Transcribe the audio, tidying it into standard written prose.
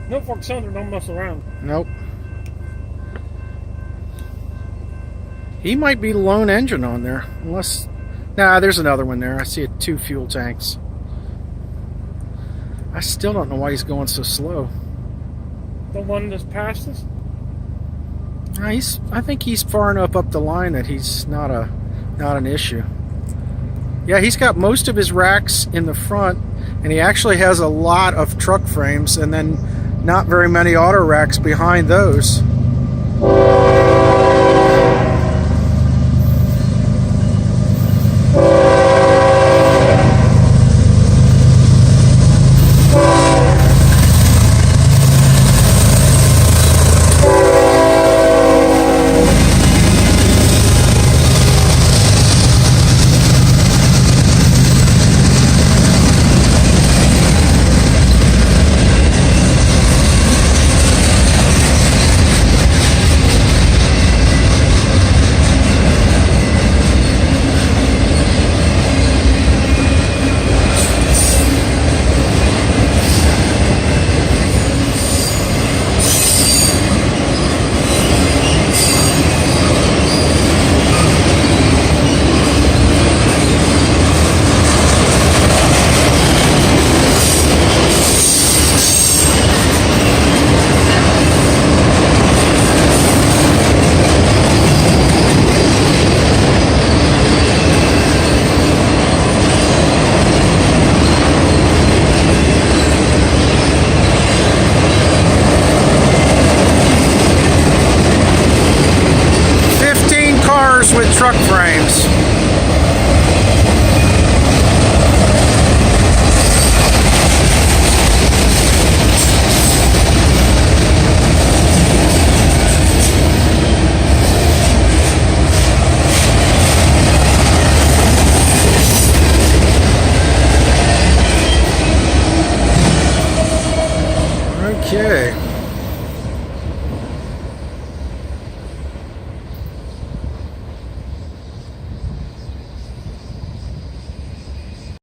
Norfolk Southern don't mess around. Nope. He might be the lone engine on there. Unless... Nah, there's another one there. I see 2 fuel tanks. I still don't know why he's going so slow. The one that's past us? I think he's far enough up the line that he's not an issue. Yeah, he's got most of his racks in the front, and he actually has a lot of truck frames, and then not very many auto racks behind those.